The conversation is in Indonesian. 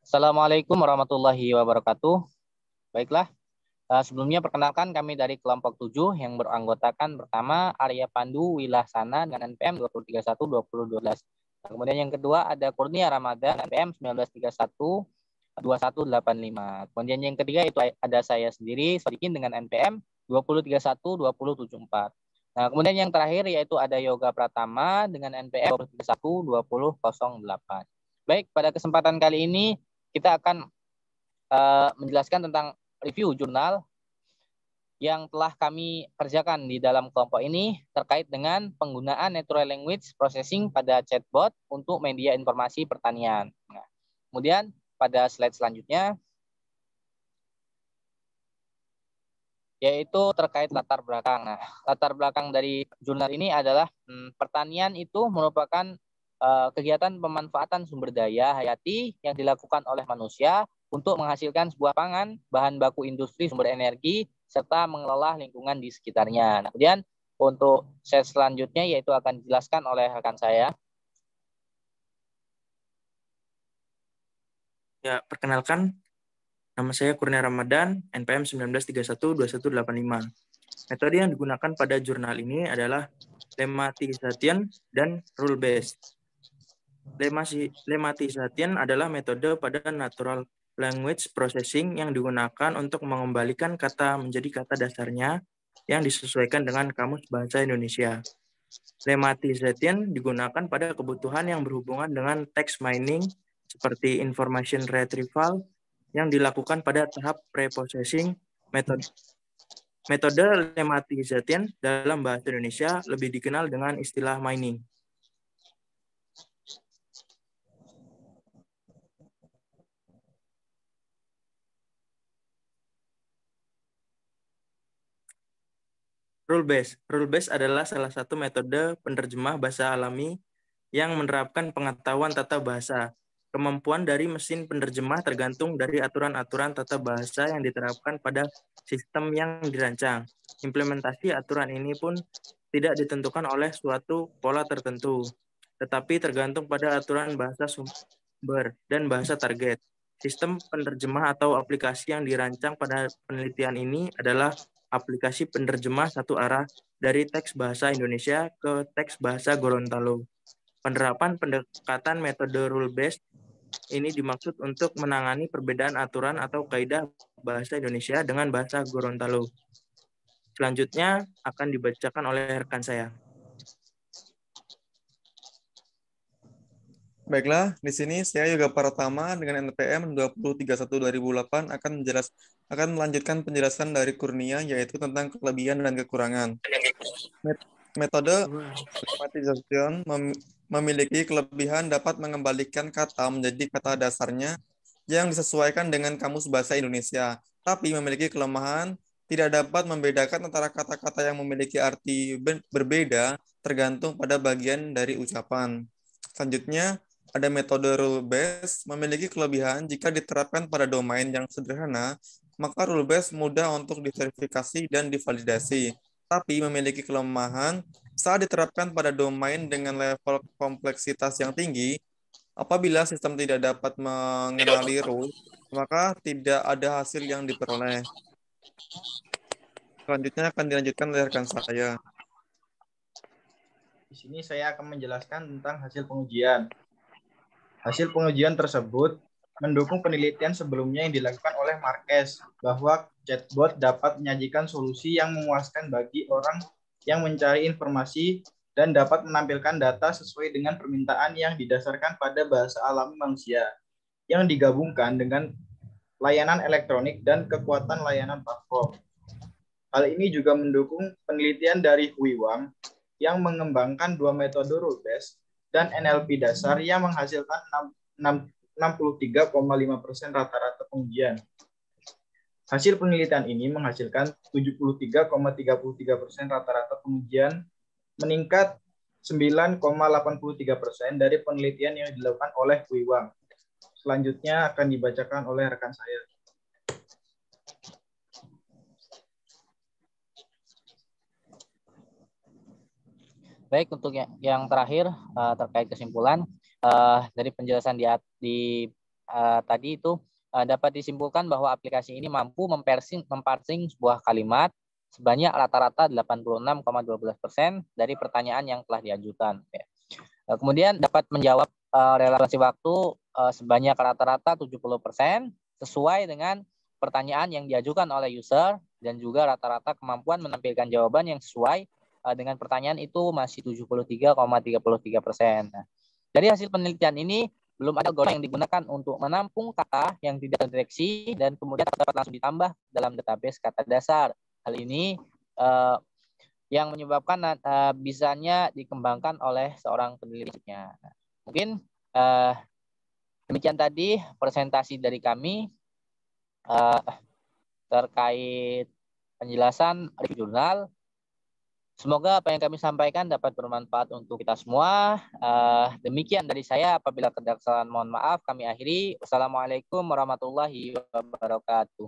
Assalamualaikum warahmatullahi wabarakatuh. Baiklah, sebelumnya perkenalkan kami dari kelompok 7 yang beranggotakan pertama Arya Pandu Wilaksana dengan NPM 2031-2012. Kemudian yang kedua ada Kurnia Ramadan NPM 1931-2185. Kemudian yang ketiga itu ada saya sendiri Sodikin dengan NPM 2031-2074. Nah, kemudian yang terakhir yaitu ada Yoga Pratama dengan NPM 2031-2008. Baik, pada kesempatan kali ini kita akan menjelaskan tentang review jurnal yang telah kami kerjakan di dalam kelompok ini terkait dengan penggunaan natural language processing pada chatbot untuk media informasi pertanian. Nah, kemudian pada slide selanjutnya yaitu terkait latar belakang. Nah, latar belakang dari jurnal ini adalah pertanian itu merupakan kegiatan pemanfaatan sumber daya hayati yang dilakukan oleh manusia untuk menghasilkan sebuah pangan, bahan baku industri, sumber energi, serta mengelola lingkungan di sekitarnya. Nah, kemudian untuk slide selanjutnya yaitu akan dijelaskan oleh rekan saya. Ya, perkenalkan, nama saya Kurnia Ramadan, NPM 1931-2185. Metode yang digunakan pada jurnal ini adalah lemmatisation dan rule-based. Lemmatisation adalah metode pada natural language processing yang digunakan untuk mengembalikan kata menjadi kata dasarnya yang disesuaikan dengan kamus bahasa Indonesia. Lemmatisation digunakan pada kebutuhan yang berhubungan dengan text mining seperti information retrieval yang dilakukan pada tahap preprocessing. Metode lemmatisation dalam bahasa Indonesia lebih dikenal dengan istilah mining. Rule-based adalah salah satu metode penerjemah bahasa alami yang menerapkan pengetahuan tata bahasa. Kemampuan dari mesin penerjemah tergantung dari aturan-aturan tata bahasa yang diterapkan pada sistem yang dirancang. Implementasi aturan ini pun tidak ditentukan oleh suatu pola tertentu, tetapi tergantung pada aturan bahasa sumber dan bahasa target. Sistem penerjemah atau aplikasi yang dirancang pada penelitian ini adalah aplikasi penerjemah satu arah dari teks bahasa Indonesia ke teks bahasa Gorontalo. Penerapan pendekatan metode rule-based ini dimaksud untuk menangani perbedaan aturan atau kaidah bahasa Indonesia dengan bahasa Gorontalo. Selanjutnya akan dibacakan oleh rekan saya. Baiklah, di sini saya Yoga Pratama dengan NPM 2031-2008 akan melanjutkan penjelasan dari Kurnia yaitu tentang kelebihan dan kekurangan. Metode lemmatisation memiliki kelebihan dapat mengembalikan kata menjadi kata dasarnya yang disesuaikan dengan kamus bahasa Indonesia, tapi memiliki kelemahan tidak dapat membedakan antara kata-kata yang memiliki arti berbeda tergantung pada bagian dari ucapan. Selanjutnya, ada metode rule-based memiliki kelebihan jika diterapkan pada domain yang sederhana, maka rule-based mudah untuk diverifikasi dan divalidasi, tapi memiliki kelemahan saat diterapkan pada domain dengan level kompleksitas yang tinggi. Apabila sistem tidak dapat mengenali rule, maka tidak ada hasil yang diperoleh. Selanjutnya akan dilanjutkan oleh rekan saya. Di sini saya akan menjelaskan tentang hasil pengujian. Hasil pengujian tersebut mendukung penelitian sebelumnya yang dilakukan oleh Marquez bahwa chatbot dapat menyajikan solusi yang memuaskan bagi orang yang mencari informasi dan dapat menampilkan data sesuai dengan permintaan yang didasarkan pada bahasa alami manusia yang digabungkan dengan layanan elektronik dan kekuatan layanan platform. Hal ini juga mendukung penelitian dari Hui Wang yang mengembangkan dua metode rule-based dan NLP dasar yang menghasilkan 63,5% rata-rata pengujian. Hasil penelitian ini menghasilkan 73,33% rata-rata pengujian, meningkat 9,83% dari penelitian yang dilakukan oleh Hui Wang. Selanjutnya akan dibacakan oleh rekan saya. Baik, untuk yang terakhir terkait kesimpulan dari penjelasan di tadi itu dapat disimpulkan bahwa aplikasi ini mampu memparsing sebuah kalimat sebanyak rata-rata 86,12% dari pertanyaan yang telah diajukan. Kemudian dapat menjawab relasi waktu sebanyak rata-rata 70% sesuai dengan pertanyaan yang diajukan oleh user, dan juga rata-rata kemampuan menampilkan jawaban yang sesuai dengan pertanyaan itu masih 73,33%. Nah, dari hasil penelitian ini belum ada algoritma yang digunakan untuk menampung kata yang tidak terdeteksi dan kemudian dapat langsung ditambah dalam database kata dasar. Hal ini yang menyebabkan bisanya dikembangkan oleh seorang penelitinya. Mungkin demikian tadi presentasi dari kami terkait penjelasan review jurnal. Semoga apa yang kami sampaikan dapat bermanfaat untuk kita semua. Demikian dari saya. Apabila ada kesalahan mohon maaf. Kami akhiri. Wassalamualaikum warahmatullahi wabarakatuh.